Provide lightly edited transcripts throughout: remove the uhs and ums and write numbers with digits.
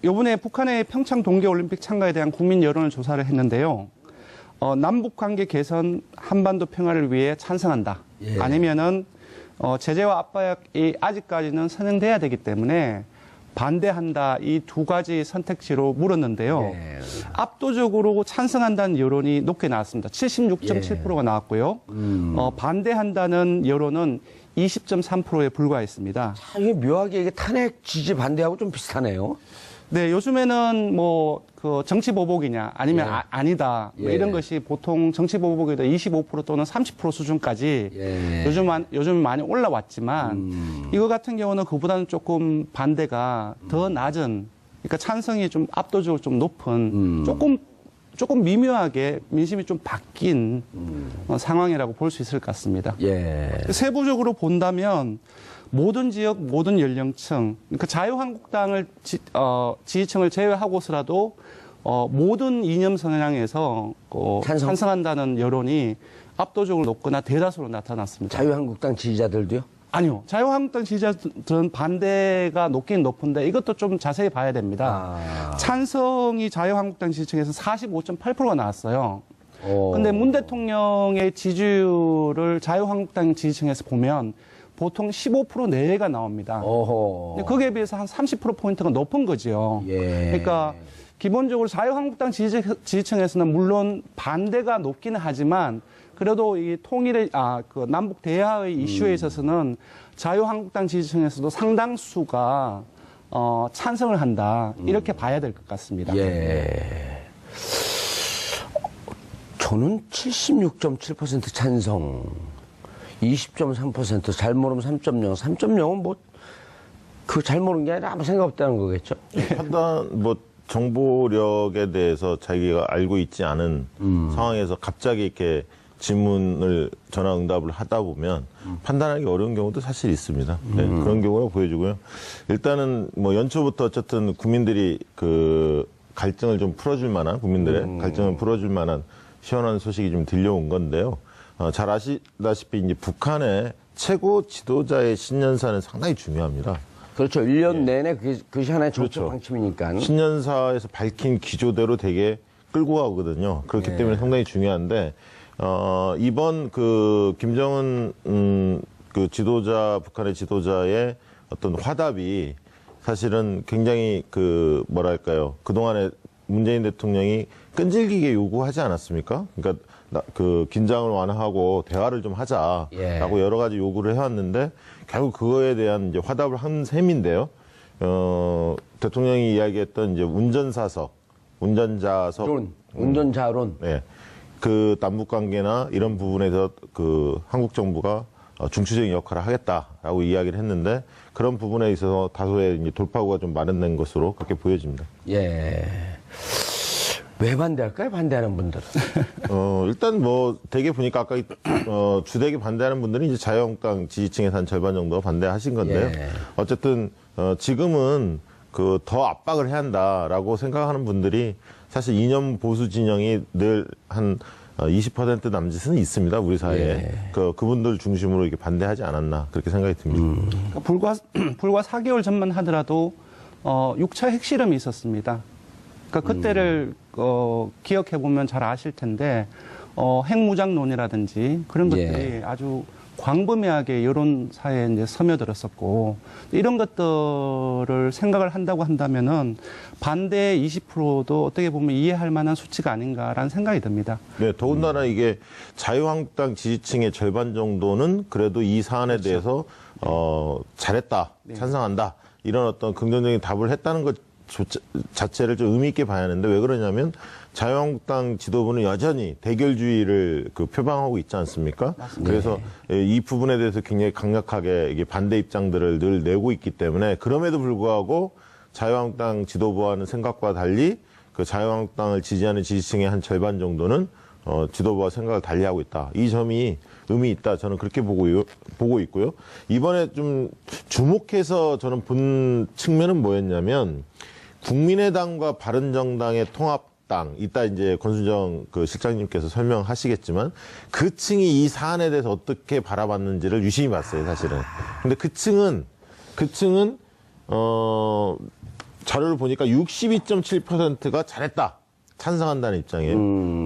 요번에 북한의 평창 동계올림픽 참가에 대한 국민 여론을 조사를 했는데요. 남북 관계 개선, 한반도 평화를 위해 찬성한다. 예. 아니면은 제재와 압박이 아직까지는 선행돼야 되기 때문에 반대한다. 이 두 가지 선택지로 물었는데요. 예. 압도적으로 찬성한다는 여론이 높게 나왔습니다. 76.7%가 나왔고요. 반대한다는 여론은 20.3%에 불과했습니다. 이게 묘하게 이게 탄핵 지지 반대하고 좀 비슷하네요. 네, 요즘에는 그 정치 보복이냐 아니면 예. 아니다 뭐 예. 이런 것이 보통 정치 보복에도 25% 또는 30% 수준까지 예. 요즘 많이 올라왔지만 이거 같은 경우는 그보다는 조금 반대가 더 낮은, 그러니까 찬성이 좀 압도적으로 좀 높은 조금 미묘하게 민심이 좀 바뀐 상황이라고 볼 수 있을 것 같습니다. 예. 세부적으로 본다면 모든 지역, 모든 연령층, 그러니까 자유한국당을 지지층을 제외하고서라도 모든 이념 성향에서 찬성한다는 여론이 압도적으로 높거나 대다수로 나타났습니다. 자유한국당 지지자들도요? 아니요. 자유한국당 지지자들은 반대가 높긴 높은데 이것도 좀 자세히 봐야 됩니다. 찬성이 자유한국당 지지층에서 45.8%가 나왔어요. 근데 문 대통령의 지지율을 자유한국당 지지층에서 보면 보통 15% 내외가 나옵니다. 어허. 거기에 비해서 한 30%포인트가 높은 거죠. 예. 그러니까 기본적으로 자유한국당 지지층에서는 물론 반대가 높기는 하지만 그래도 이 통일의, 그 남북 대화의 이슈에 있어서는 자유한국당 지지층에서도 상당수가 찬성을 한다. 이렇게 봐야 될 것 같습니다. 예. 저는 76.7% 찬성, 20.3%, 잘 모르면 3.0, 3.0은 뭐, 그 잘 모르는 게 아니라 아무 생각 없다는 거겠죠? 판단, 정보력에 대해서 자기가 알고 있지 않은 상황에서 갑자기 이렇게 질문을 전화 응답을 하다 보면 판단하기 어려운 경우도 사실 있습니다. 네, 그런 경우가 보여지고요. 일단은 연초부터 어쨌든 국민들이 그 갈증을 좀 풀어줄 만한, 국민들의 갈증을 풀어줄 만한 시원한 소식이 좀 들려온 건데요. 잘 아시다시피 이제 북한의 최고 지도자의 신년사는 상당히 중요합니다. 그렇죠. 1년 내내 그것이 하나의 정책 그렇죠. 방침이니까. 신년사에서 밝힌 기조대로 되게 끌고 가거든요. 그렇기 때문에 상당히 중요한데, 이번 그 김정은 그 지도자, 북한의 지도자의 어떤 화답이 사실은 굉장히 그동안에 문재인 대통령이 끈질기게 요구하지 않았습니까? 그러니까 그 긴장을 완화하고 대화를 좀 하자라고 여러 가지 요구를 해왔는데 결국 그거에 대한 이제 화답을 한 셈인데요. 대통령이 이야기했던 이제 운전자석. 운전자론. 네. 그 남북 관계나 이런 부분에서 그 한국 정부가 중추적인 역할을 하겠다라고 이야기를 했는데 그런 부분에 있어서 다소의 이제 돌파구가 좀 마련된 것으로 그렇게 보여집니다. 예. 왜 반대할까요? 반대하는 분들은. 일단 대개 보니까 아까 주되게 반대하는 분들은 이제 자유한국당 지지층의 한 절반 정도가 반대하신 건데요. 예. 어쨌든 지금은 그 더 압박을 해야 한다라고 생각하는 분들이 사실 이념 보수 진영이 늘 한 20% 남짓은 있습니다. 우리 사회에. 그분들 중심으로 이렇게 반대하지 않았나 그렇게 생각이 듭니다. 그러니까 불과 4개월 전만 하더라도 6차 핵실험이 있었습니다. 그러니까 그때를 기억해 보면 잘 아실 텐데 핵무장론이라든지 그런 것들이 아주 광범위하게 여론사에 이제 스며들었었고 이런 것들을 생각을 한다고 한다면은 반대 20%도 어떻게 보면 이해할 만한 수치가 아닌가라는 생각이 듭니다. 네, 더군다나 이게 자유한국당 지지층의 절반 정도는 그래도 이 사안에 대해서 잘했다, 찬성한다 이런 어떤 긍정적인 답을 했다는 것 자체를 좀 의미 있게 봐야 하는데 왜 그러냐면 자유한국당 지도부는 여전히 대결주의를 표방하고 있지 않습니까? 맞습니다. 그래서 이 부분에 대해서 굉장히 강력하게 이게 반대 입장들을 늘 내고 있기 때문에 그럼에도 불구하고 자유한국당 지도부와는 생각과 달리 그 자유한국당을 지지하는 지지층의 한 절반 정도는 지도부와 생각을 달리하고 있다. 이 점이 의미 있다. 저는 그렇게 보고 있고요. 이번에 좀 주목해서 저는 본 측면은 뭐였냐면 국민의당과 바른정당의 통합당, 이따 이제 권순정 그 실장님께서 설명하시겠지만 그 층이 이 사안에 대해서 어떻게 바라봤는지를 유심히 봤어요, 사실은. 근데 그 층은 자료를 보니까 62.7%가 잘했다. 찬성한다는 입장이에요.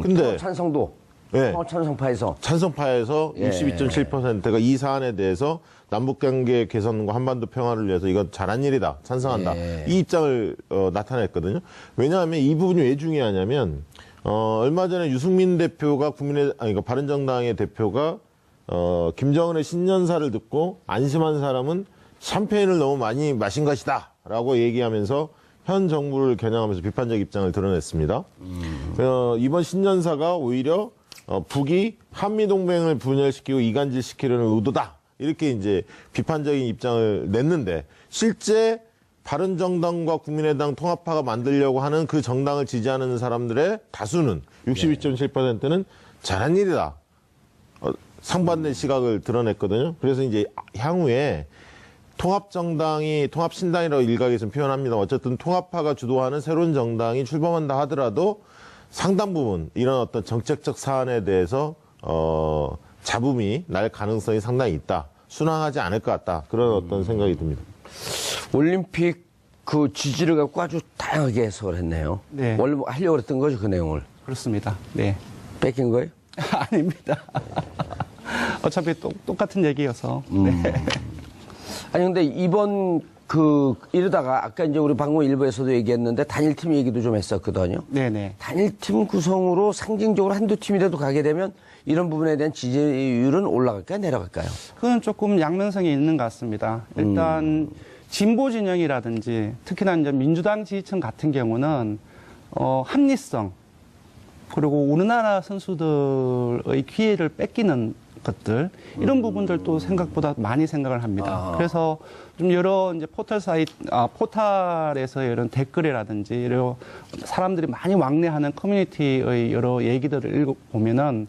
근데 찬성도. 네. 찬성파에서. 찬성파에서 예. 62.7%가 이 사안에 대해서 남북관계 개선과 한반도 평화를 위해서 이건 잘한 일이다. 찬성한다. 예. 이 입장을 나타냈거든요. 왜냐하면 이 부분이 왜 중요하냐면 얼마 전에 유승민 대표가 그러니까 바른정당의 대표가 김정은의 신년사를 듣고 안심한 사람은 샴페인을 너무 많이 마신 것이다라고 얘기하면서 현 정부를 겨냥하면서 비판적 입장을 드러냈습니다. 이번 신년사가 오히려 북이 한미동맹을 분열시키고 이간질시키려는 의도다. 이렇게 이제 비판적인 입장을 냈는데 실제 바른정당과 국민의당 통합파가 만들려고 하는 그 정당을 지지하는 사람들의 다수는 62.7%는 잘한 일이다. 상반된 시각을 드러냈거든요. 그래서 이제 향후에 통합정당이 통합신당이라고 일각에서는 표현합니다. 어쨌든 통합파가 주도하는 새로운 정당이 출범한다 하더라도 상당 부분 이런 어떤 정책적 사안에 대해서 잡음이 날 가능성이 상당히 있다. 순항하지 않을 것 같다. 그런 어떤 생각이 듭니다. 올림픽 그 지지를 갖고 아주 다양하게 해석을 했네요. 네. 원래 뭐 하려고 했던 거죠, 그 내용을. 그렇습니다. 네. 뺏긴 거예요? 아닙니다. 어차피 똑같은 얘기여서. 네. 아니 근데 이번 이러다가 아까 이제 우리 방금 일부에서도 얘기했는데 단일팀 얘기도 좀 했었거든요. 네네. 단일팀 구성으로 상징적으로 한두 팀이라도 가게 되면 이런 부분에 대한 지지율은 올라갈까요, 내려갈까요? 그건 조금 양면성이 있는 것 같습니다. 일단 진보 진영이라든지 특히나 이제 민주당 지지층 같은 경우는 합리성 그리고 우리나라 선수들의 기회를 뺏기는 것들 이런 부분들도 생각보다 많이 생각을 합니다. 그래서 좀 여러 이제 포탈에서 이런 댓글이라든지 이런 사람들이 많이 왕래하는 커뮤니티의 여러 얘기들을 읽어보면은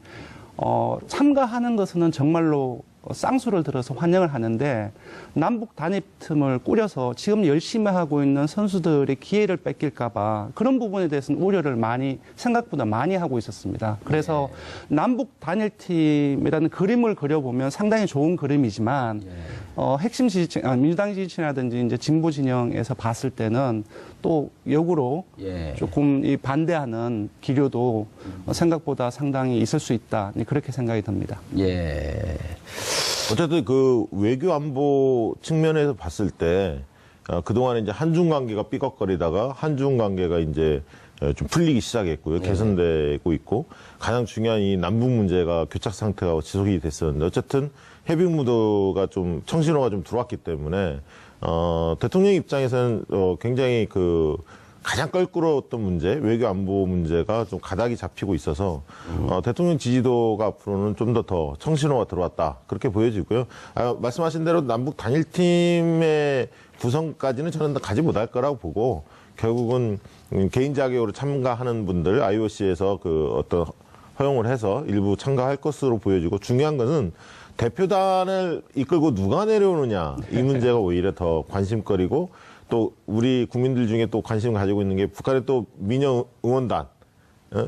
참가하는 것은 정말로 쌍수를 들어서 환영을 하는데 남북 단일팀을 꾸려서 지금 열심히 하고 있는 선수들의 기회를 뺏길까봐 그런 부분에 대해서는 우려를 생각보다 많이 하고 있었습니다. 그래서 남북 단일팀이라는 그림을 그려보면 상당히 좋은 그림이지만 핵심 지지층, 민주당 지지층이라든지 이제 진보 진영에서 봤을 때는 또 역으로 조금 이 반대하는 기류도 생각보다 상당히 있을 수 있다. 그렇게 생각이 듭니다. 예. 어쨌든 그 외교 안보 측면에서 봤을 때 그동안에 이제 한중 관계가 삐걱거리다가 한중 관계가 이제 좀 풀리기 시작했고요. 개선되고 있고 가장 중요한 이 남북 문제가 교착 상태가 지속이 됐었는데 어쨌든 해빙 무드가 좀 청신호가 좀 들어왔기 때문에 대통령 입장에서는 굉장히 가장 껄끄러웠던 문제, 외교 안보 문제가 좀 가닥이 잡히고 있어서 대통령 지지도가 앞으로는 좀 더 청신호가 들어왔다. 그렇게 보여지고요. 말씀하신 대로 남북 단일팀의 구성까지는 저는 가지 못할 거라고 보고 결국은 개인 자격으로 참가하는 분들 IOC에서 어떤 허용을 해서 일부 참가할 것으로 보여지고 중요한 것은 대표단을 이끌고 누가 내려오느냐 이 문제가 오히려 더 관심거리고 또 우리 국민들 중에 또 관심을 가지고 있는 게 북한의 또 민영 응원단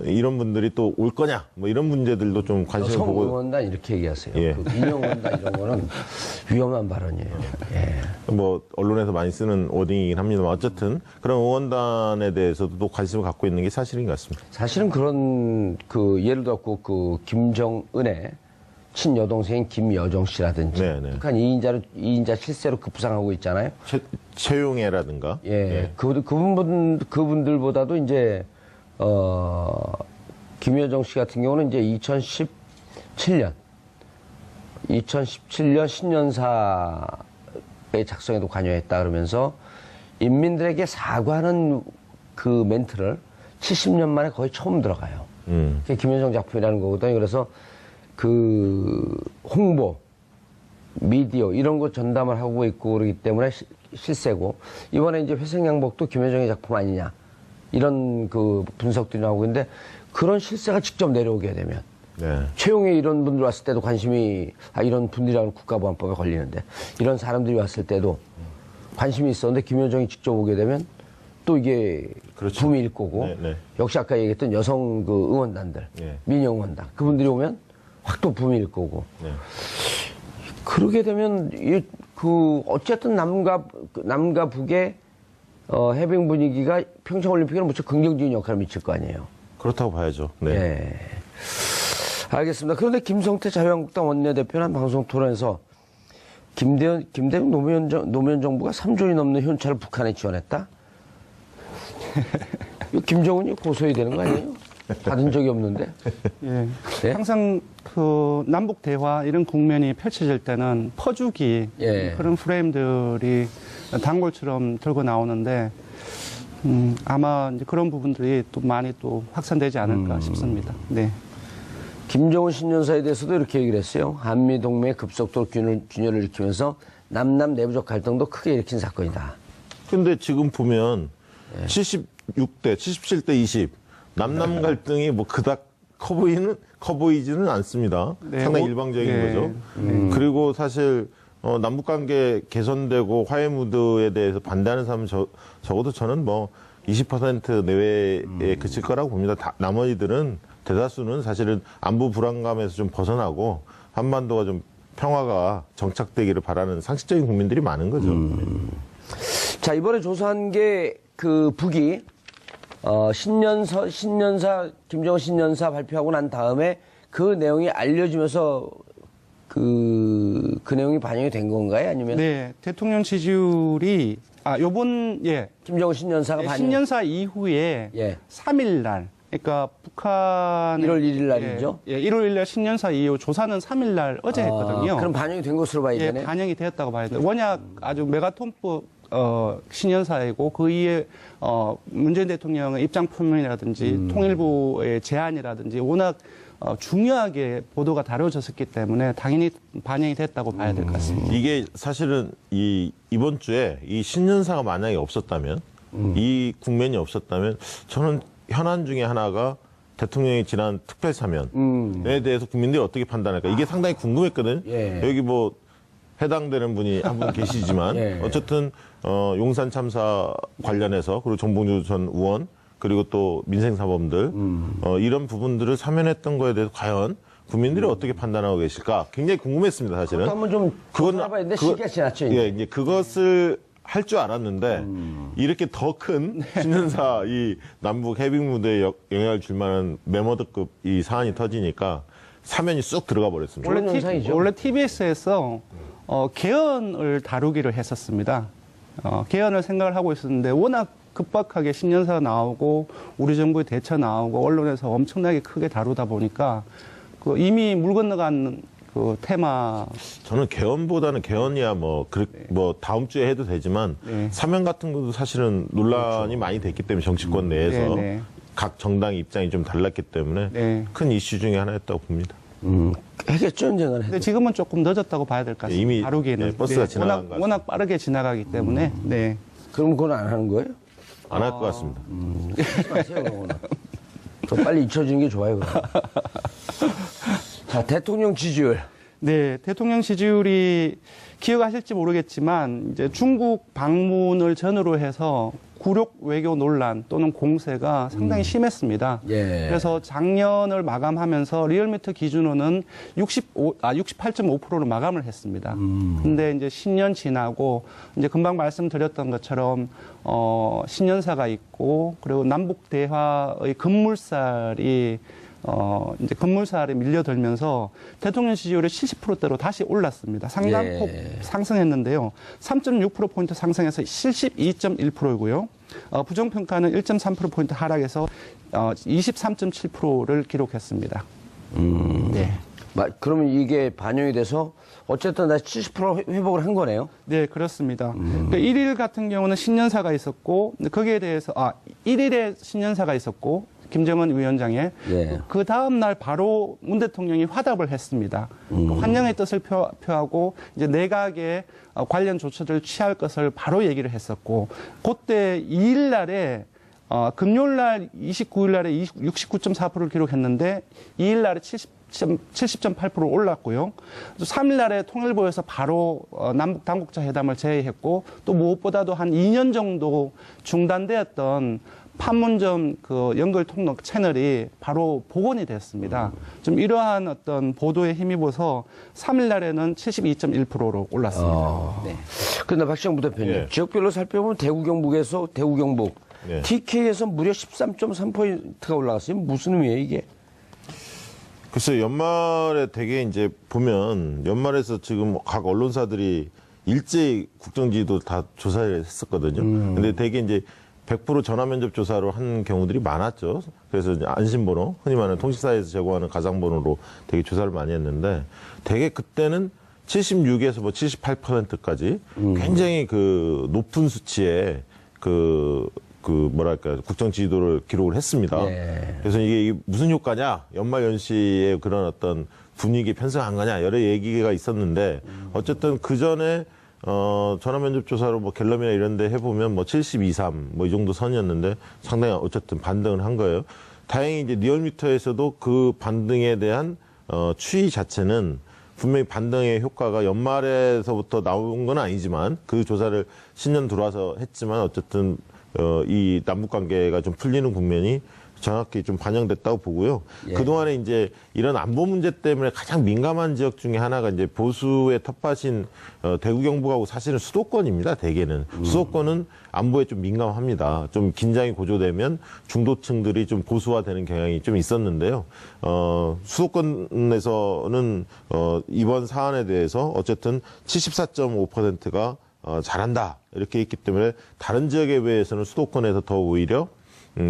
이런 분들이 또 올 거냐 뭐 이런 문제들도 좀 관심을 보고 응원단 이렇게 얘기하세요. 예. 민영 응원단 이런 거는 위험한 발언이에요. 예. 뭐 언론에서 많이 쓰는 워딩이긴 합니다만 어쨌든 그런 응원단에 대해서도 또 관심을 갖고 있는 게 사실인 것 같습니다. 사실은 그런 예를 들었고 김정은의 친여동생인 김여정 씨라든지 네네. 북한 2인자 실세로 급부상하고 있잖아요. 최용해라든가 예. 그분들보다도 이제 김여정 씨 같은 경우는 이제 2017년 신년사의 작성에도 관여했다 그러면서 인민들에게 사과하는 그 멘트를 70년 만에 거의 처음 들어가요. 그게 김여정 작품이라는 거거든요. 그래서 홍보, 미디어 이런 거 전담을 하고 있고 그러기 때문에 실세고 이번에 이제 회색양복도 김여정의 작품 아니냐 이런 분석들이 나오고 있는데 그런 실세가 직접 내려오게 되면 최용해 이런 분들 왔을 때도 관심이 이런 분들이라는 국가보안법에 걸리는데 이런 사람들이 왔을 때도 관심이 있었는데 김여정이 직접 오게 되면 또 이게 그렇죠. 붐이 일 거고 역시 아까 얘기했던 여성 응원단들 민영 응원단 그분들이 오면 확 또 붐이 일 거고. 그러게 되면, 어쨌든 남과 북의 해빙 분위기가 평창올림픽에는 무척 긍정적인 역할을 미칠 거 아니에요. 그렇다고 봐야죠. 네. 예. 알겠습니다. 그런데 김성태 자유한국당 원내대표는 방송 토론에서 김대중 노무현 정부가 3조이 넘는 현찰을 북한에 지원했다? 이거 김정은이 고소해야 되는 거 아니에요? 받은 적이 없는데. 예. 네? 항상 그 남북 대화 이런 국면이 펼쳐질 때는 퍼주기 예. 그런 프레임들이 단골처럼 들고 나오는데 아마 이제 그런 부분들이 또 많이 또 확산되지 않을까 싶습니다. 네. 김정은 신년사에 대해서도 이렇게 얘기를 했어요. 한미동맹의 급속도로 균열을 일으키면서 남남 내부적 갈등도 크게 일으킨 사건이다. 근데 지금 보면 76대, 77대 20 남남 갈등이 뭐 그닥 커 보이지는 않습니다. 네. 상당히 일방적인 네. 거죠. 그리고 사실 남북 관계 개선되고 화해 무드에 대해서 반대하는 사람은 적어도 저는 뭐 20% 내외에 그칠 거라고 봅니다. 나머지들은 대다수는 사실은 안보 불안감에서 좀 벗어나고 한반도가 좀 평화가 정착되기를 바라는 상식적인 국민들이 많은 거죠. 자, 이번에 조사한 게 그 북이 신년사 김정은 신년사 발표하고 난 다음에 그 내용이 알려지면서 그 내용이 반영이 된 건가요? 아니면 네. 대통령 지지율이 김정은 신년사가 반영 신년사 이후에 예. 3일 날 그러니까 북한 1월 1일 날이죠? 예, 1월 1일 날 신년사 이후 조사는 3일 날 어제 했거든요. 그럼 반영이 된 것으로 봐야 예, 되네. 반영이 되었다고 봐야 돼요. 워낙 아주 메가톤급 신년사이고 그 이에 문재인 대통령의 입장 표명이라든지 통일부의 제안이라든지 워낙 중요하게 보도가 다뤄졌었기 때문에 당연히 반영이 됐다고 봐야 될 것 같습니다. 이게 사실은 이번 주에 이 신년사가 만약에 없었다면 이 국면이 없었다면 저는 현안 중에 하나가 대통령이 지난 특별 사면에 대해서 국민들이 어떻게 판단할까 이게 상당히 궁금했거든요. 예. 여기 뭐 해당되는 분이 한 분 계시지만 예. 어쨌든 용산 참사 관련해서 그리고 정봉주 전 의원 그리고 또 민생사범들 이런 부분들을 사면했던 거에 대해서 과연 국민들이 어떻게 판단하고 계실까 굉장히 궁금했습니다. 사실은. 그것도 한번 좀 조사해봐야 되는데 시기가 지났죠. 이제. 예, 이제 그것을 할 줄 알았는데 이렇게 더 큰 신년사 이 남북 해빙 무대에 영향을 줄 만한 메모드급 이 사안이 터지니까 사면이 쑥 들어가 버렸습니다. 원래 현상이죠. 원래 TBS에서 개헌을 다루기를 했었습니다. 개헌을 생각을 하고 있었는데 워낙 급박하게 신년사가 나오고 우리 정부의 대처 나오고 언론에서 엄청나게 크게 다루다 보니까 그 이미 물 건너간 그 테마 저는 개헌보다는 개헌이야 뭐 다음 주에 해도 되지만 네. 사면 같은 것도 사실은 논란이 많이 됐기 때문에 정치권 내에서 네. 각 정당 입장이 좀 달랐기 때문에 네. 큰 이슈 중에 하나였다고 봅니다. 하겠죠, 언젠가는. 근데 지금은 조금 늦었다고 봐야 될 것 같습니다. 이미 다루기에는. 네, 버스가 지나간 것 같습니다. 워낙 빠르게 지나가기 때문에. 네. 그럼 그건 안 하는 거예요? 안 할 것 같습니다. 하지 마세요, 그거는. 더 빨리 잊혀지는 게 좋아요, 그럼. 자, 대통령 지지율. 네, 대통령 지지율이 기억하실지 모르겠지만 이제 중국 방문을 전후로 해서 굴욕 외교 논란 또는 공세가 상당히 심했습니다. 예. 그래서 작년을 마감하면서 리얼미터 기준으로는 68.5%로 마감을 했습니다. 근데 이제 신년 지나고 이제 금방 말씀드렸던 것처럼 신년사가 있고 그리고 남북 대화의 급물살이 이제 급물살에 밀려들면서 대통령 지지율이 70%대로 다시 올랐습니다. 상당폭 상승했는데요. 3.6%포인트 상승해서 72.1%이고요. 부정평가는 1.3%포인트 하락해서 23.7%를 기록했습니다. 네. 그러면 이게 반영이 돼서 어쨌든 다시 70% 회복을 한 거네요? 네, 그렇습니다. 그러니까 1일 같은 경우는 신년사가 있었고, 거기에 대해서, 1일에 신년사가 있었고, 김정은 위원장의 예. 그 다음 날 바로 문 대통령이 화답을 했습니다. 환영의 뜻을 표하고 이제 내각에 관련 조처를 취할 것을 바로 얘기를 했었고 그때 2일 날에 금요일 날 29일 날에 69.4%를 기록했는데 2일 날에 70.8% 올랐고요. 3일 날에 통일부에서 바로 남북 당국자 회담을 제의했고 또 무엇보다도 한 2년 정도 중단되었던 판문점 그 연결 통로 채널이 바로 복원이 됐습니다. 좀 이러한 어떤 보도에 힘입어서 3일 날에는 72.1%로 올랐습니다. 네. 그런데 박시영 부대표님, 예. 지역별로 살펴보면 대구 경북에서 대구 경북, 예. TK에서 무려 13.3%가 올라갔어요. 무슨 의미예요, 이게? 글쎄 연말에 되게 이제 보면 연말에서 지금 각 언론사들이 일제히 국정지도 다 조사를 했었거든요. 근데 되게 이제 100% 전화 면접 조사로 한 경우들이 많았죠. 그래서 이제 안심번호, 흔히 말하는 통신사에서 제공하는 가상번호로 되게 조사를 많이 했는데 되게 그때는 76에서 뭐 78%까지 굉장히 그 높은 수치의 뭐랄까 국정 지지도를 기록을 했습니다. 예. 그래서 이게 무슨 효과냐? 연말 연시에 그런 어떤 분위기 편성한 거냐? 여러 얘기가 있었는데 어쨌든 그 전에 전화 면접 조사로 뭐 갤럽이나 이런 데 해보면 뭐 72, 3 뭐 이 정도 선이었는데 상당히 어쨌든 반등을 한 거예요. 다행히 이제 리얼미터에서도 그 반등에 대한 추이 자체는 분명히 반등의 효과가 연말에서부터 나온 건 아니지만 그 조사를 신년 들어와서 했지만 어쨌든 이 남북 관계가 좀 풀리는 국면이 정확히 좀 반영됐다고 보고요. 예. 그동안에 이제 이런 안보 문제 때문에 가장 민감한 지역 중에 하나가 이제 보수의 텃밭인 대구 경북하고 사실은 수도권입니다. 대개는 수도권은 안보에 좀 민감합니다. 좀 긴장이 고조되면 중도층들이 좀 보수화되는 경향이 좀 있었는데요. 수도권에서는 이번 사안에 대해서 어쨌든 74.5%가 잘한다 이렇게 있기 때문에 다른 지역에 비해서는 수도권에서 더 오히려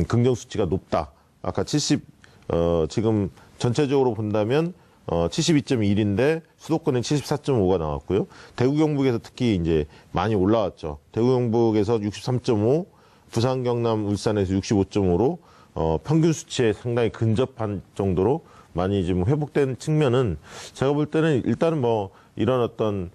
긍정 수치가 높다. 아까 지금 전체적으로 본다면 72.1인데 수도권은 74.5가 나왔고요. 대구 경북에서 특히 이제 많이 올라왔죠. 대구 경북에서 63.5, 부산 경남 울산에서 65.5로 평균 수치에 상당히 근접한 정도로 많이 좀 회복된 측면은 제가 볼 때는 일단은 뭐 이런 어떤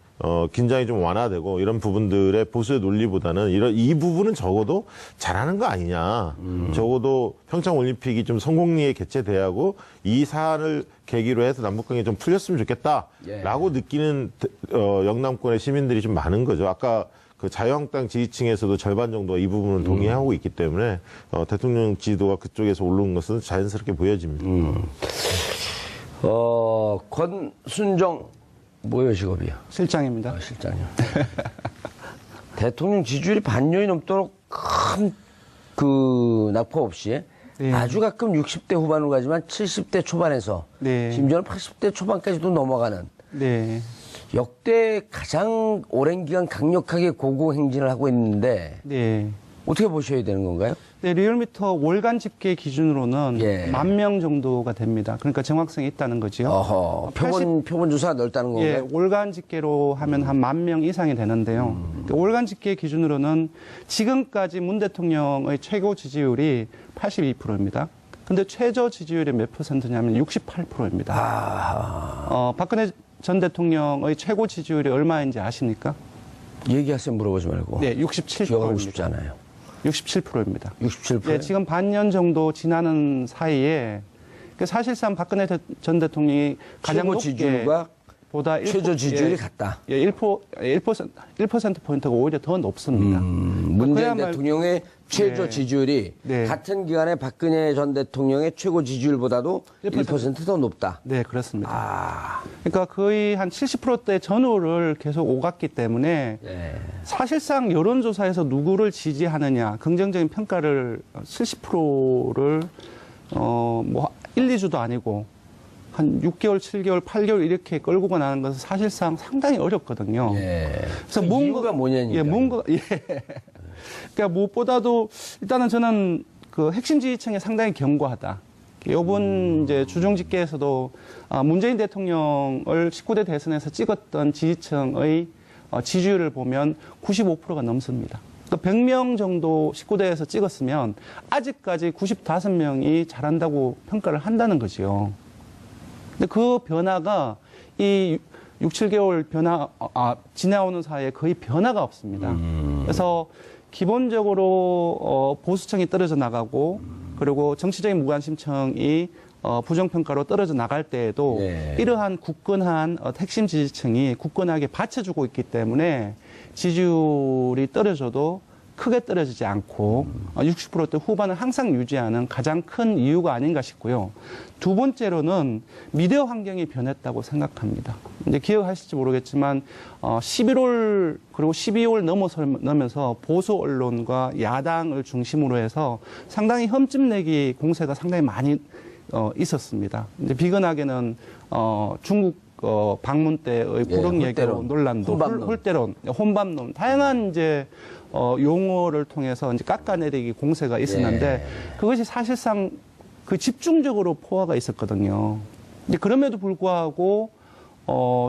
긴장이 좀 완화되고 이런 부분들의 보수의 논리보다는 이 부분은 적어도 잘하는 거 아니냐. 적어도 평창 올림픽이 좀 성공리에 개최돼야 하고 이 사안을 계기로 해서 남북관계 좀 풀렸으면 좋겠다라고 느끼는 영남권의 시민들이 좀 많은 거죠. 아까 그 자유한국당 지지층에서도 절반 정도가 이 부분을 동의하고 있기 때문에 대통령 지지도가 그쪽에서 오르는 것은 자연스럽게 보여집니다. 권순정 뭐예요, 직업이요? 실장입니다. 실장이요. 대통령 지지율이 반년이 넘도록 큰 낙폭 없이 네. 아주 가끔 60대 후반으로 가지만 70대 초반에서 네. 심지어는 80대 초반까지도 넘어가는 네. 역대 가장 오랜 기간 강력하게 고공행진을 하고 있는데 네. 어떻게 보셔야 되는 건가요? 네, 리얼미터 월간 집계 기준으로는 예. 10,000명 정도가 됩니다. 그러니까 정확성이 있다는 거지요. 어허, 표본 조사가 넓다는 건가요? 예, 월간 집계로 하면 한 10,000명 이상이 되는데요. 그러니까 월간 집계 기준으로는 지금까지 문 대통령의 최고 지지율이 82%입니다. 근데 최저 지지율이 몇 %냐면 68%입니다. 박근혜 전 대통령의 최고 지지율이 얼마인지 아십니까? 얘기하세요, 물어보지 말고. 네, 기억하고 싶지 67%입니다. 않아요. 67%입니다. 67%? 네, 지금 반년 정도 지나는 사이에 사실상 박근혜 전 대통령이 가장 최고 높게 지지율과 보다 최저 지지율이 같다. 1%포인트가 오히려 더 높습니다. 문재인 그야말로- 대통령의 최저 네. 지지율이 네. 같은 기간에 박근혜 전 대통령의 최고 지지율보다도 1%더 높다. 네, 그렇습니다. 그러니까 거의 한 70%대 전후를 계속 오갔기 때문에 네. 사실상 여론조사에서 누구를 지지하느냐, 긍정적인 평가를 70%를 뭐 1, 2주도 아니고 한 6개월, 7개월, 8개월 이렇게 끌고 가는 것은 사실상 상당히 어렵거든요. 예. 그래서 그 이유가 뭐냐니까. 예, 그러니까 무엇보다도 일단은 저는 그 핵심 지지층에 상당히 견고하다. 이번 이제 주중 집계에서도 문재인 대통령을 19대 대선에서 찍었던 지지층의 지지율을 보면 95%가 넘습니다. 그러니까 100명 정도 19대에서 찍었으면 아직까지 95명이 잘한다고 평가를 한다는 거지요. 근데 그 변화가 이 6, 7개월 지나오는 사이에 거의 변화가 없습니다. 그래서 기본적으로 보수층이 떨어져 나가고 그리고 정치적인 무관심층이 부정평가로 떨어져 나갈 때에도 예. 이러한 굳건한 핵심 지지층이 굳건하게 받쳐주고 있기 때문에 지지율이 떨어져도 크게 떨어지지 않고 60%대 후반을 항상 유지하는 가장 큰 이유가 아닌가 싶고요. 두 번째로는 미디어 환경이 변했다고 생각합니다. 이제 기억하실지 모르겠지만 11월 그리고 12월 넘어서면서 보수 언론과 야당을 중심으로 해서 상당히 흠집내기 공세가 상당히 많이 있었습니다. 이제 비근하게는 중국 방문 때의 불응 예교 논란도 홀대론, 혼밥론 다양한 이제 용어를 통해서 이제 깎아내리기 공세가 있었는데 그것이 사실상 그 집중적으로 포화가 있었거든요. 이제 그럼에도 불구하고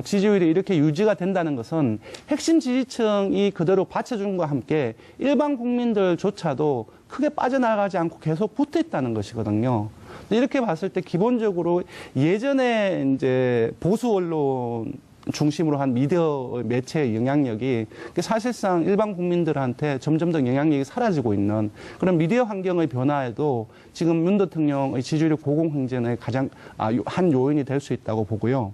지지율이 이렇게 유지가 된다는 것은 핵심 지지층이 그대로 받쳐준 것과 함께 일반 국민들조차도 크게 빠져나가지 않고 계속 붙어 있다는 것이거든요. 이렇게 봤을 때 기본적으로 예전에 이제 보수 언론 중심으로 한 미디어 매체의 영향력이 사실상 일반 국민들한테 점점 더 영향력이 사라지고 있는 그런 미디어 환경의 변화에도 지금 윤 대통령의 지지율 고공행진의 가장 한 요인이 될 수 있다고 보고요.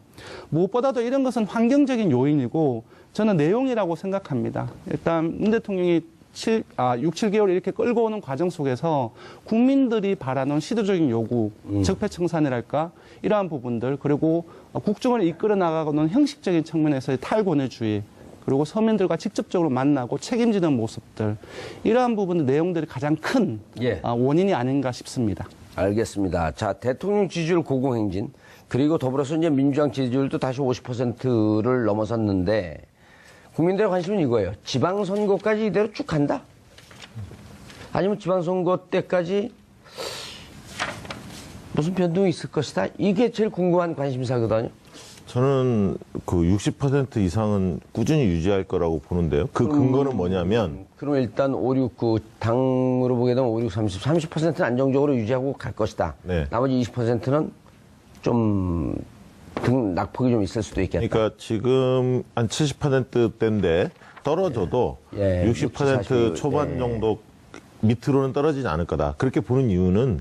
무엇보다도 이런 것은 환경적인 요인이고 저는 내용이라고 생각합니다. 일단 윤 대통령이 6, 7개월 이렇게 끌고 오는 과정 속에서 국민들이 바라는 시도적인 요구, 적폐청산이랄까 이러한 부분들 그리고 국정을 이끌어 나가고는 형식적인 측면에서의 탈권위주의 그리고 서민들과 직접적으로 만나고 책임지는 모습들 이러한 부분 내용들이 가장 큰 원인이 아닌가 싶습니다. 알겠습니다. 자, 대통령 지지율 고공행진 그리고 더불어서 이제 민주당 지지율도 다시 50%를 넘어섰는데 국민들의 관심은 이거예요. 지방선거까지 이대로 쭉 간다? 아니면 지방선거 때까지 무슨 변동이 있을 것이다? 이게 제일 궁금한 관심사거든요. 저는 그 60% 이상은 꾸준히 유지할 거라고 보는데요. 그 근거는 뭐냐면. 그럼 일단 5, 6, 9, 당으로 보게 되면 5, 6, 30%는 안정적으로 유지하고 갈 것이다. 네. 나머지 20%는 좀 낙폭이 좀 있을 수도 있겠다. 그러니까 지금 한 70%대인데 떨어져도 60% 초반 정도 밑으로는 떨어지지 않을 거다. 그렇게 보는 이유는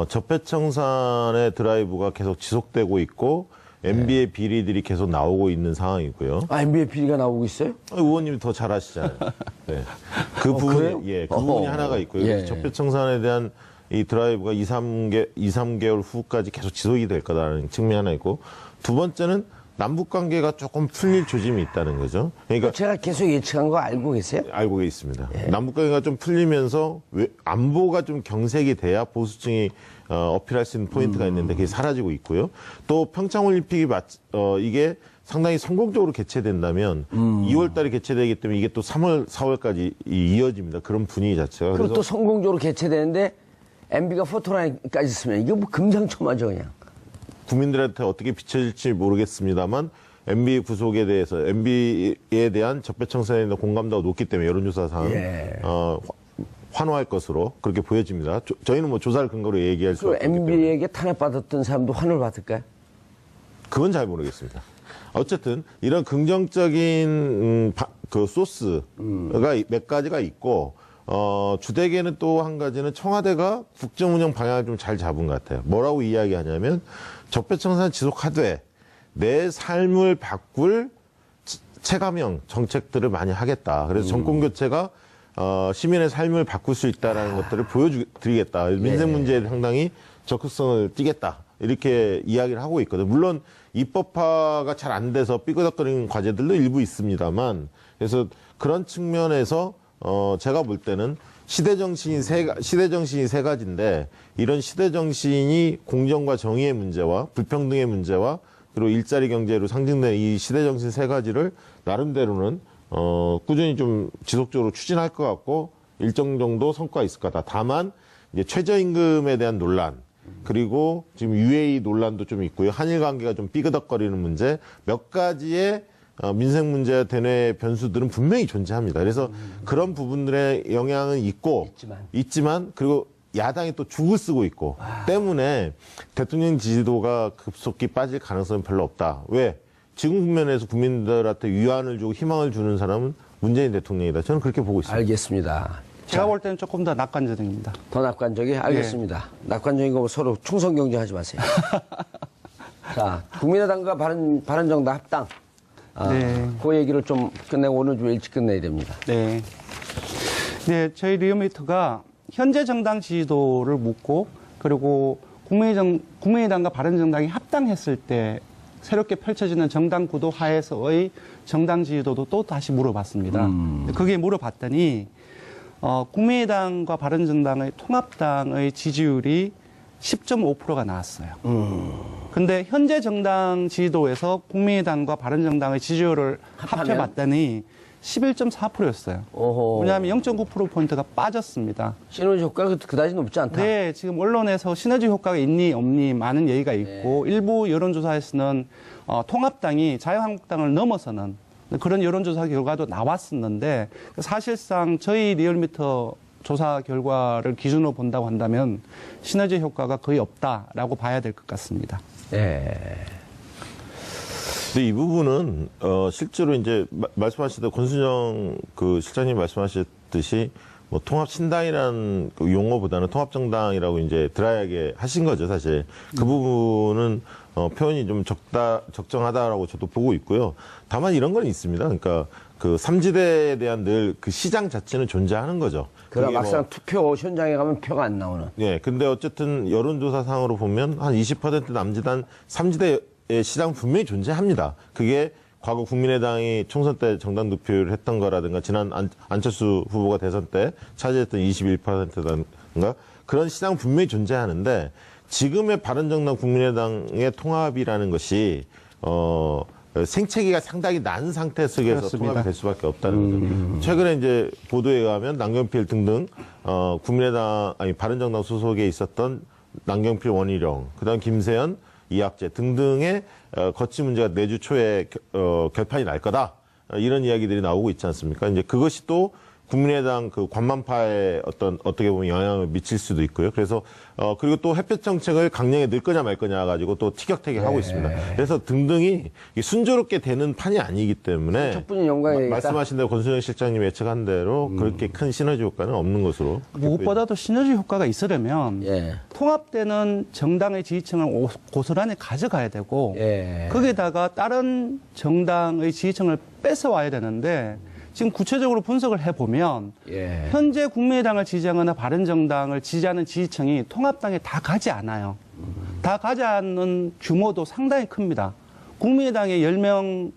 적폐청산의 드라이브가 계속 지속되고 있고 MB의 비리들이 계속 나오고 있는 상황이고요. MB의 비리가 나오고 있어요? 의원님이 더 잘 아시잖아요. 네. 그 부분, 그 부분이 하나가 있고요. 적폐청산에 대한 이 드라이브가 2, 3개월 후까지 계속 지속이 될 거다라는 측면이 하나 있고, 두 번째는 남북 관계가 조금 풀릴 조짐이 있다는 거죠. 그러니까 제가 계속 예측한 거 알고 계세요? 알고 있습니다. 남북 관계가 좀 풀리면서 안보가 좀 경색이 돼야 보수층이 어필할 수 있는 포인트가 있는데 그게 사라지고 있고요. 또 평창올림픽이 이게 상당히 성공적으로 개최된다면 2월 달에 개최되기 때문에 이게 또 3월, 4월까지 이어집니다. 그런 분위기 자체가. 그리고 또 성공적으로 개최되는데 MB가 포토라인까지 있으면 이게 뭐 금상첨화죠 그냥. 국민들한테 어떻게 비춰질지 모르겠습니다만 MB 구속에 대해서 MB에 대한 적폐청산에 대한 공감도가 높기 때문에 여론조사상 환호할 것으로 그렇게 보여집니다. 저희는 뭐 조사를 근거로 얘기할 수 없기 때문에. MB에게 탄압받았던 사람도 환호를 받을까요? 그건 잘 모르겠습니다. 어쨌든 이런 긍정적인 그 소스가 몇 가지가 있고 주되게는 또 한 가지는 청와대가 국정운영 방향을 좀 잘 잡은 것 같아요. 뭐라고 이야기하냐면 적폐청산 지속하되 내 삶을 바꿀 체감형 정책들을 많이 하겠다. 그래서 정권 교체가 시민의 삶을 바꿀 수 있다라는 것들을 보여드리겠다. 민생 문제에 상당히 적극성을 띠겠다. 이렇게 이야기를 하고 있거든요. 물론 입법화가 잘 안 돼서 삐그덕거리는 과제들도 일부 있습니다만 그래서 그런 측면에서 제가 볼 때는 시대정신이 세 가지인데 이런 시대정신이 공정과 정의의 문제와 불평등의 문제와 그리고 일자리 경제로 상징되는 이 시대정신 세 가지를 나름대로는 꾸준히 좀 지속적으로 추진할 것 같고 일정 정도 성과가 있을 거다. 다만 이제 최저임금에 대한 논란 그리고 지금 UAE 논란도 좀 있고요. 한일 관계가 좀 삐그덕거리는 문제 몇 가지의 민생 문제와 대내 변수들은 분명히 존재합니다. 그래서 그런 부분들의 영향은 있지만 그리고 야당이 또 죽을 쓰고 있고 때문에 대통령 지지도가 급속히 빠질 가능성은 별로 없다. 왜? 지금 국면에서 국민들한테 위안을 주고 희망을 주는 사람은 문재인 대통령이다. 저는 그렇게 보고 있습니다. 알겠습니다. 제가 볼 때는 조금 더 낙관적입니다. 더 낙관적이? 알겠습니다. 낙관적인 거 서로 충성 경쟁하지 마세요. 자, 국민의당과 바른정당 합당. 그 얘기를 좀 끝내고 오늘 좀 일찍 끝내야 됩니다. 네. 네, 저희 리얼미터가 현재 정당 지지도를 묻고 그리고 국민의당과 바른정당이 합당했을 때 새롭게 펼쳐지는 정당 구도 하에서의 정당 지지도도 또 다시 물어봤습니다. 그게 물어봤더니 국민의당과 바른정당의 통합당의 지지율이 10.5%가 나왔어요. 근데 현재 정당 지지도에서 국민의당과 바른정당의 지지율을 합해봤더니 11.4%였어요. 왜냐하면 0.9%포인트가 빠졌습니다. 시너지 효과가 그다지 높지 않다? 네, 지금 언론에서 시너지 효과가 있니 없니 많은 얘기가 있고 일부 여론조사에서는 통합당이 자유한국당을 넘어서는 그런 여론조사 결과도 나왔었는데 사실상 저희 리얼미터 조사 결과를 기준으로 본다고 한다면 시너지 효과가 거의 없다라고 봐야 될 것 같습니다. 네. 근데 이 부분은 실제로 이제 말씀하시던 권순정 그 실장님 말씀하셨듯이 뭐 통합신당이라는 그 용어보다는 통합정당이라고 이제 드라이하게 하신 거죠, 사실. 그 부분은 표현이 좀 적정하다라고 저도 보고 있고요. 다만 이런 건 있습니다. 그러니까 그 삼지대에 대한 늘 그 시장 자체는 존재하는 거죠. 그럼 막상 투표 현장에 가면 표가 안 나오는. 예, 근데 어쨌든 여론조사상으로 보면 한 20% 남짓한 삼지대의 시장 분명히 존재합니다. 그게 과거 국민의당이 총선 때 정당 득표율을 했던 거라든가 지난 안철수 후보가 대선 때 차지했던 21%든가 그런 시장 분명히 존재하는데 지금의 바른정당 국민의당의 통합이라는 것이 생채기가 상당히 난 상태 속에서 그렇습니다. 통합이 될 수밖에 없다는 거죠. 최근에 이제 보도에 의하면 남경필 등등 바른정당 소속에 있었던 남경필, 원희룡, 그다음 김세연, 이학재 등등의 거치 문제가 내주 초에 결판이 날 거다. 이런 이야기들이 나오고 있지 않습니까? 이제 그것이 또 국민의당 그 관만파에 어떻게 보면 영향을 미칠 수도 있고요. 그래서 그리고 또 햇볕 정책을 강령에 넣을 거냐 말 거냐 가지고 또 티격태격하고 있습니다. 그래서 등등이 순조롭게 되는 판이 아니기 때문에 척분이 영광이 말씀하신 대로 권순정 실장님 예측한 대로 그렇게 큰 시너지 효과는 없는 것으로. 무엇보다도 시너지 효과가 있으려면 통합되는 정당의 지지층을 고스란히 가져가야 되고 거기다가 다른 정당의 지지층을 뺏어와야 되는데 지금 구체적으로 분석을 해보면 현재 국민의당을 지지하거나 바른정당을 지지하는 지지층이 통합당에 다 가지 않아요. 다 가지 않는 규모도 상당히 큽니다. 국민의당의 10명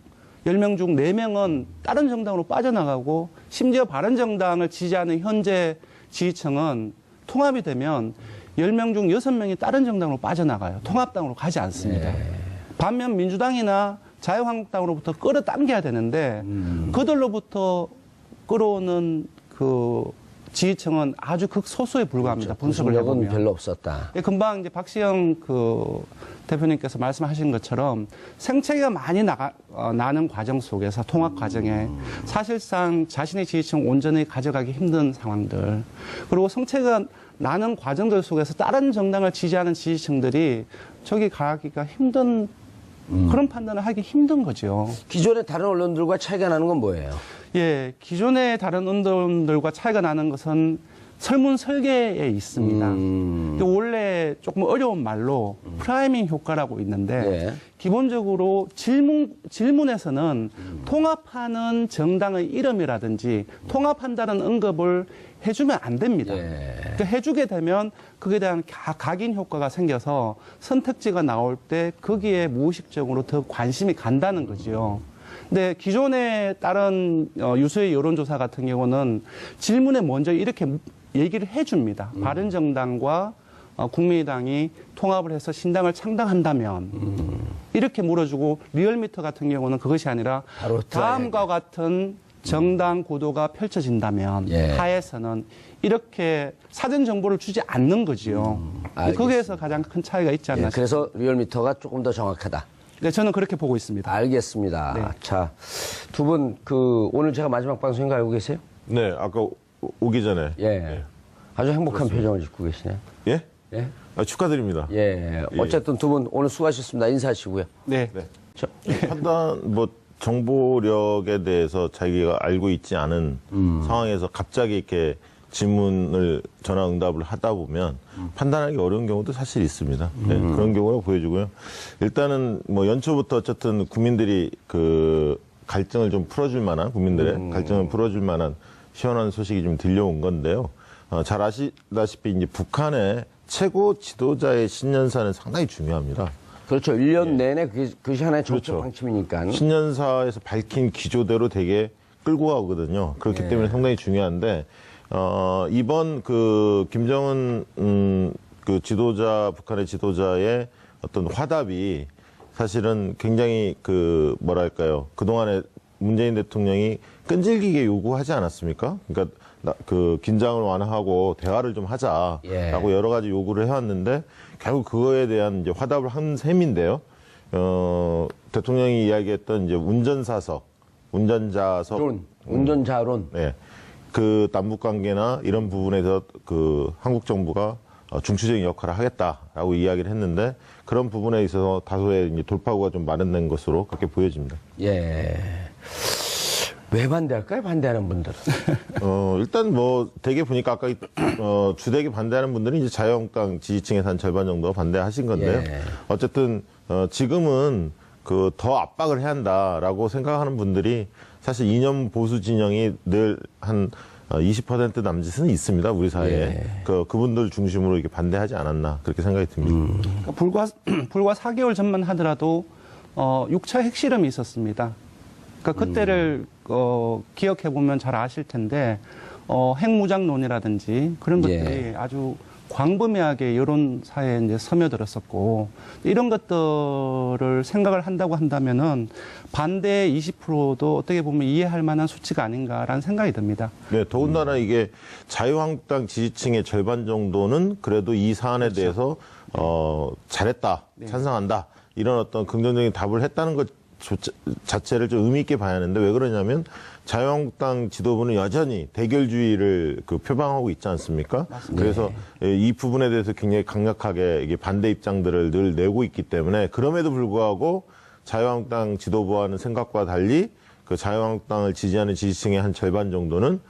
중 4명은 다른 정당으로 빠져나가고 심지어 바른정당을 지지하는 현재 지지층은 통합이 되면 10명 중 6명이 다른 정당으로 빠져나가요. 통합당으로 가지 않습니다. 반면 민주당이나 자유한국당으로부터 끌어당겨야 되는데 그들로부터 끌어오는 그 지지층은 아주 극소수에 불과합니다. 분석을 해보면. 별로 없었다. 금방 이제 박시영 그 대표님께서 말씀하신 것처럼 생채기가 많이 나는 과정 속에서 통합 과정에 사실상 자신의 지지층 온전히 가져가기 힘든 상황들 그리고 생채기가 나는 과정들 속에서 다른 정당을 지지하는 지지층들이 저기 가기가 힘든 그런 판단을 하기 힘든 거죠. 기존의 다른 언론들과 차이가 나는 건 뭐예요? 예, 기존의 다른 언론들과 차이가 나는 것은 설문 설계에 있습니다. 원래 조금 어려운 말로 프라이밍 효과라고 있는데 기본적으로 질문에서는 통합하는 정당의 이름이라든지 통합한다는 언급을 해주면 안 됩니다. 그러니까 해주게 되면 그에 대한 각인 효과가 생겨서 선택지가 나올 때 거기에 무의식적으로 더 관심이 간다는 거죠. 근데 기존의 다른 유수의 여론조사 같은 경우는 질문에 먼저 이렇게 얘기를 해줍니다. 바른정당과 국민의당이 통합을 해서 신당을 창당한다면 이렇게 물어주고 리얼미터 같은 경우는 그것이 아니라 다음과 같은 정당 구도가 펼쳐진다면 하에서는 이렇게 사전 정보를 주지 않는 거지요. 거기에서 가장 큰 차이가 있지 않나 싶습니다. 그래서 리얼미터가 조금 더 정확하다. 네, 저는 그렇게 보고 있습니다. 알겠습니다. 네. 자, 두 분 오늘 제가 마지막 방송인 거 알고 계세요? 네, 아까 오기 전에. 아주 행복한 표정을 짓고 계시네요. 예? 축하드립니다. 어쨌든 두 분 오늘 수고하셨습니다. 인사하시고요. 네. 판단, 정보력에 대해서 자기가 알고 있지 않은 상황에서 갑자기 이렇게 질문을 전화 응답을 하다 보면 판단하기 어려운 경우도 사실 있습니다. 네, 그런 경우가 보여지고요. 일단은 뭐 연초부터 어쨌든 국민들이 그 갈증을 좀 풀어줄 만한 국민들의 갈증을 풀어줄 만한 시원한 소식이 좀 들려온 건데요. 잘 아시다시피 이제 북한의 최고 지도자의 신년사는 상당히 중요합니다. 그렇죠. 1년 내내 그것이 하나의 정책 그렇죠. 방침이니까. 신년사에서 밝힌 기조대로 되게 끌고 가거든요. 그렇기 때문에 상당히 중요한데, 이번 그 김정은, 그 지도자, 북한의 지도자의 어떤 화답이 사실은 굉장히 그, 뭐랄까요. 그동안에 문재인 대통령이 끈질기게 요구하지 않았습니까? 그러니까 그 긴장을 완화하고 대화를 좀 하자라고 여러 가지 요구를 해왔는데 결국 그거에 대한 이제 화답을 한 셈인데요. 대통령이 이야기했던 이제 운전자석, 운전자론. 네. 그 남북 관계나 이런 부분에서 그 한국 정부가 중추적인 역할을 하겠다라고 이야기를 했는데 그런 부분에 있어서 다소의 이제 돌파구가 좀 마련된 것으로 그렇게 보여집니다. 예. 왜 반대할까요? 반대하는 분들은. 일단 뭐 되게 보니까 아까 주되게 반대하는 분들이 이제 자유한국당 지지층에서 한 절반 정도가 반대하신 건데요. 어쨌든 지금은 그 더 압박을 해야 한다라고 생각하는 분들이 사실 이념 보수 진영이 늘 한 20% 남짓은 있습니다. 우리 사회에. 그분들 중심으로 이렇게 반대하지 않았나 그렇게 생각이 듭니다. 그러니까 불과 4개월 전만 하더라도 6차 핵실험이 있었습니다. 그러니까 그때를 기억해 보면 잘 아실 텐데 핵무장론이라든지 그런 것들이 아주 광범위하게 여론사에 이제 스며들었었고 이런 것들을 생각을 한다고 한다면은 반대 20%도 어떻게 보면 이해할 만한 수치가 아닌가라는 생각이 듭니다. 네, 더군다나 이게 자유한국당 지지층의 절반 정도는 그래도 이 사안에 대해서 잘했다, 찬성한다 이런 어떤 긍정적인 답을 했다는 것 자체를 좀 의미 있게 봐야 하는데 왜 그러냐면 자유한국당 지도부는 여전히 대결주의를 그 표방하고 있지 않습니까? 맞습니다. 그래서 이 부분에 대해서 굉장히 강력하게 이게 반대 입장들을 늘 내고 있기 때문에 그럼에도 불구하고 자유한국당 지도부와는 생각과 달리 그 자유한국당을 지지하는 지지층의 한 절반 정도는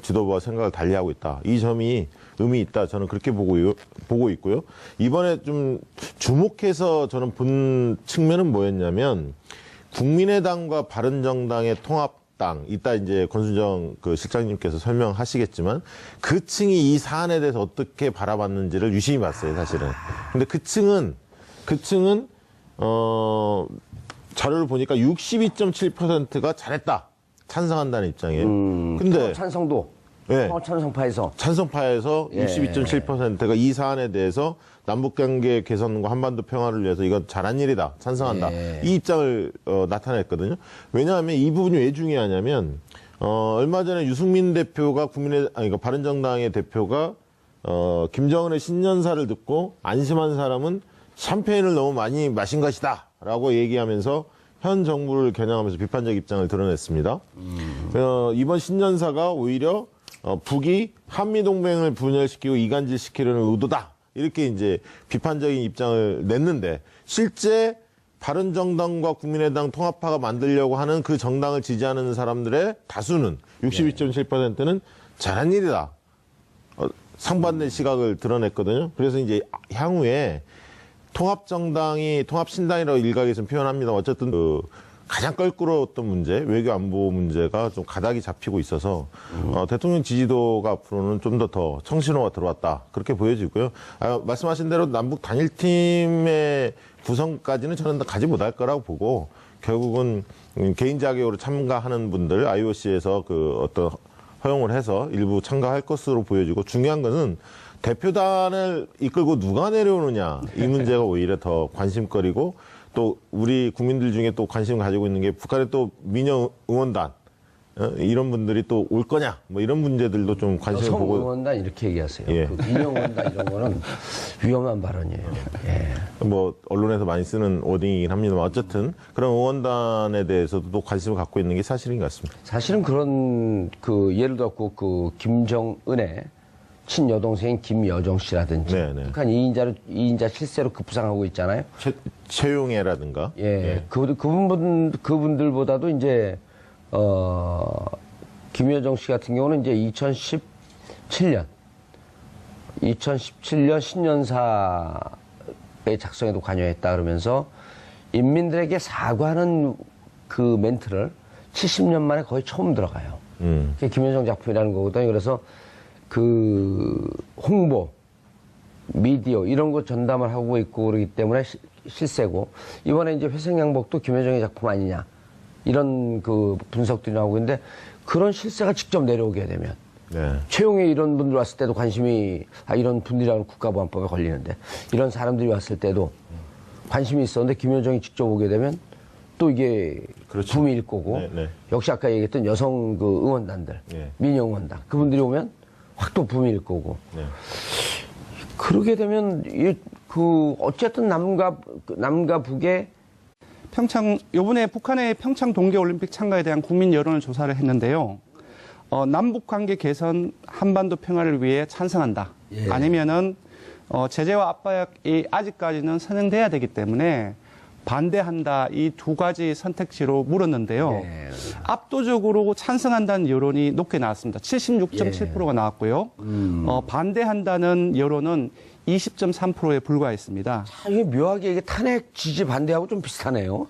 지도부와 생각을 달리하고 있다. 이 점이 의미 있다. 저는 그렇게 보고 있고요. 이번에 좀 주목해서 저는 본 측면은 뭐였냐면 국민의당과 바른정당의 통합당, 이따 이제 권순정 그 실장님께서 설명하시겠지만 그 층이 이 사안에 대해서 어떻게 바라봤는지를 유심히 봤어요, 사실은. 근데 그 층은 자료를 보니까 62.7%가 잘했다. 찬성한다는 입장이에요. 근데 찬성도. 네. 찬성파에서 62.7%가 이 사안에 대해서 남북관계 개선과 한반도 평화를 위해서 이건 잘한 일이다. 찬성한다. 이 입장을 나타냈거든요. 왜냐하면 이 부분이 왜 중요하냐면 얼마 전에 유승민 대표가 그러니까 바른정당의 대표가 김정은의 신년사를 듣고 안심한 사람은 샴페인을 너무 많이 마신 것이다라고 얘기하면서 현 정부를 겨냥하면서 비판적 입장을 드러냈습니다. 이번 신년사가 오히려 북이 한미동맹을 분열시키고 이간질시키려는 의도다. 이렇게 이제 비판적인 입장을 냈는데 실제 바른정당과 국민의당 통합파가 만들려고 하는 그 정당을 지지하는 사람들의 다수는 62.7%는 잘한 일이다. 상반된 시각을 드러냈거든요. 그래서 이제 향후에 통합신당이라고 일각에서는 표현합니다. 어쨌든 가장 껄끄러웠던 문제, 외교 안보 문제가 좀 가닥이 잡히고 있어서 대통령 지지도가 앞으로는 좀 더 청신호가 들어왔다. 그렇게 보여지고요. 말씀하신 대로 남북 단일팀의 구성까지는 저는 가지 못할 거라고 보고 결국은 개인 자격으로 참가하는 분들 IOC에서 그 어떤 허용을 해서 일부 참가할 것으로 보여지고 중요한 것은 대표단을 이끌고 누가 내려오느냐 이 문제가 오히려 더 관심거리고 또 우리 국민들 중에 또 관심을 가지고 있는 게 북한의 또 민영 응원단 이런 분들이 또 올 거냐 뭐 이런 문제들도 좀 관심을 보고 응원단 이렇게 얘기하세요. 예. 그 민영 응원단 이런 거는 위험한 발언이에요. 예. 뭐 언론에서 많이 쓰는 워딩이긴 합니다만 어쨌든 그런 응원단에 대해서도 또 관심을 갖고 있는 게 사실인 것 같습니다. 사실은 그런 그 예를 들었고 그 김정은의 친여동생인 김여정 씨라든지 북한 2인자 실세로 급부상하고 있잖아요. 최용해라든가. 예. 그분들보다도 이제 김여정 씨 같은 경우는 이제 2017년 신년사의 작성에도 관여했다 그러면서 인민들에게 사과하는 그 멘트를 70년 만에 거의 처음 들어가요. 그게 김여정 작품이라는 거거든요. 그래서 그 홍보, 미디어 이런 거 전담을 하고 있고 그러기 때문에 실세고, 이번에 이제 회색양복도 김여정의 작품 아니냐 이런 그 분석들이 나오고 있는데, 그런 실세가 직접 내려오게 되면 네. 최용해 이런 분들 왔을 때도 관심이, 이런 분들이라는 국가보안법에 걸리는데 이런 사람들이 왔을 때도 관심이 있었는데 김여정이 직접 오게 되면 또 이게 그렇죠. 붐일 거고, 네, 네. 역시 아까 얘기했던 여성 그 응원단들, 네. 민영응원단, 그분들이 오면 확 또 붐일 거고. 네. 그러게 되면 그 어쨌든 남과 북의 요번에 북한의 평창 동계올림픽 참가에 대한 국민 여론을 조사를 했는데요. 남북 관계 개선, 한반도 평화를 위해 찬성한다. 예. 아니면은 제재와 압박이 아직까지는 선행돼야 되기 때문에 반대한다. 이 두 가지 선택지로 물었는데요. 예. 압도적으로 찬성한다는 여론이 높게 나왔습니다. 76.7%가 나왔고요. 반대한다는 여론은 20.3%에 불과했습니다. 이게 묘하게 이게 탄핵 지지 반대하고 좀 비슷하네요.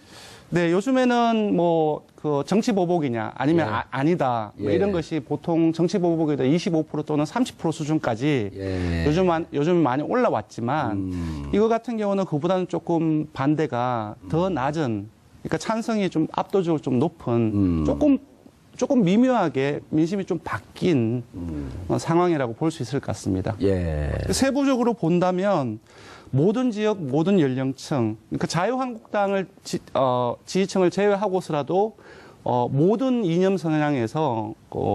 네, 요즘에는 뭐 그 정치 보복이냐 아니면 예. 아니다 뭐 예. 이런 것이 보통 정치 보복에도 25% 또는 30% 수준까지 예. 요즘 많이 올라왔지만 이거 같은 경우는 그보다는 조금 반대가 더 낮은, 그러니까 찬성이 좀 압도적으로 좀 높은 조금 미묘하게 민심이 좀 바뀐 상황이라고 볼 수 있을 것 같습니다. 예. 세부적으로 본다면 모든 지역, 모든 연령층, 그러니까 자유한국당을 지지층을 제외하고서라도 모든 이념 성향에서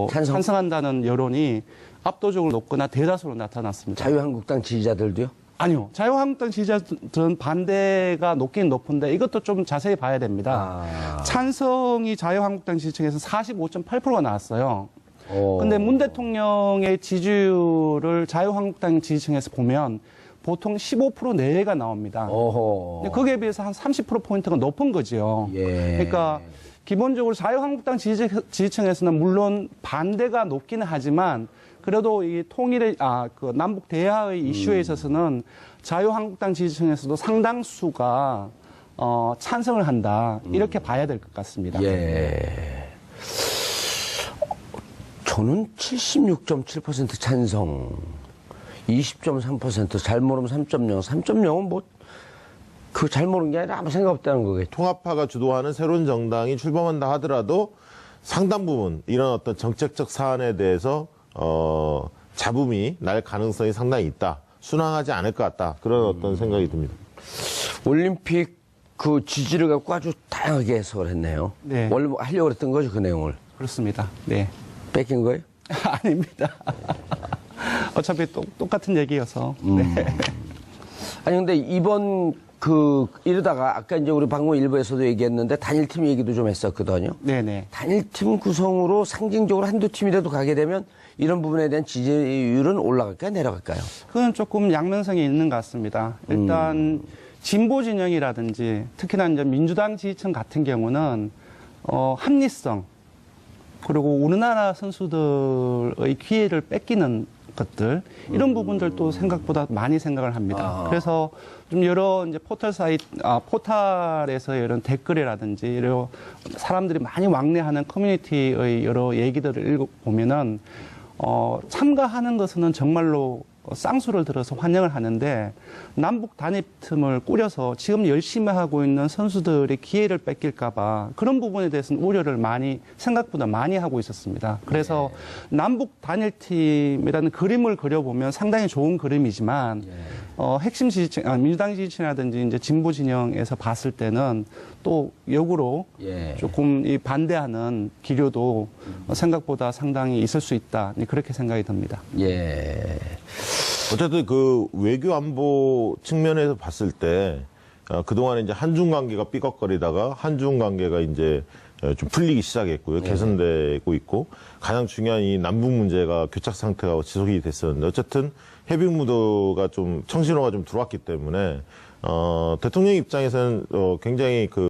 찬성한다는 여론이 압도적으로 높거나 대다수로 나타났습니다. 자유한국당 지지자들도요? 아니요. 자유한국당 지지자들은 반대가 높긴 높은데 이것도 좀 자세히 봐야 됩니다. 찬성이 자유한국당 지지층에서 45.8%가 나왔어요. 근데 문 대통령의 지지율을 자유한국당 지지층에서 보면 보통 15% 내외가 나옵니다. 근데 거기에 비해서 한 30%포인트가 높은 거죠. 예. 그러니까 기본적으로 자유한국당 지지층에서는 물론 반대가 높기는 하지만 그래도 이 그 남북 대화의 이슈에 있어서는 자유한국당 지지층에서도 상당수가 찬성을 한다. 이렇게 봐야 될 것 같습니다. 예. 저는 76.7% 찬성, 20.3%, 잘 모르면 3.0, 3.0은 뭐, 그 잘 모르는 게 아니라 아무 생각 없다는 거겠죠. 통합파가 주도하는 새로운 정당이 출범한다 하더라도 상당 부분 이런 어떤 정책적 사안에 대해서 잡음이 날 가능성이 상당히 있다. 순항하지 않을 것 같다. 그런 어떤 생각이 듭니다. 올림픽 그 지지를 갖고 아주 다양하게 해석을 했네요. 네. 원래 뭐 하려고 그랬던 거죠, 그 내용을. 그렇습니다. 네. 뺏긴 거예요? 아닙니다. 어차피 똑같은 얘기여서. 네. 아니, 근데 이번 이러다가 아까 이제 우리 방금 일부에서도 얘기했는데 단일팀 얘기도 좀 했었거든요. 네네. 단일팀 구성으로 상징적으로 한두 팀이라도 가게 되면 이런 부분에 대한 지지율은 올라갈까요? 내려갈까요? 그건 조금 양면성이 있는 것 같습니다. 일단 진보 진영이라든지 특히나 이제 민주당 지지층 같은 경우는 합리성 그리고 우리나라 선수들의 기회를 뺏기는 것들 이런 부분들도 생각보다 많이 생각을 합니다. 그래서 좀 여러 이제 포탈에서 이런 댓글이라든지 이런 사람들이 많이 왕래하는 커뮤니티의 여러 얘기들을 읽어보면은 참가하는 것은 정말로 쌍수를 들어서 환영을 하는데 남북 단일팀을 꾸려서 지금 열심히 하고 있는 선수들이 기회를 뺏길까봐 그런 부분에 대해서는 우려를 생각보다 많이 하고 있었습니다. 그래서 남북 단일팀이라는 그림을 그려보면 상당히 좋은 그림이지만 핵심 지지층, 민주당 지지층이라든지 이제 진보 진영에서 봤을 때는 또 역으로 조금 이 반대하는 기류도 생각보다 상당히 있을 수 있다. 그렇게 생각이 듭니다. 예. 어쨌든 그 외교 안보 측면에서 봤을 때 그동안에 이제 한중 관계가 삐걱거리다가 한중 관계가 이제 좀 풀리기 시작했고요. 개선되고 있고 가장 중요한 이 남북 문제가 교착 상태가 지속이 됐었는데 어쨌든 해빙 무도가 좀 청신호가 좀 들어왔기 때문에 대통령 입장에서는 굉장히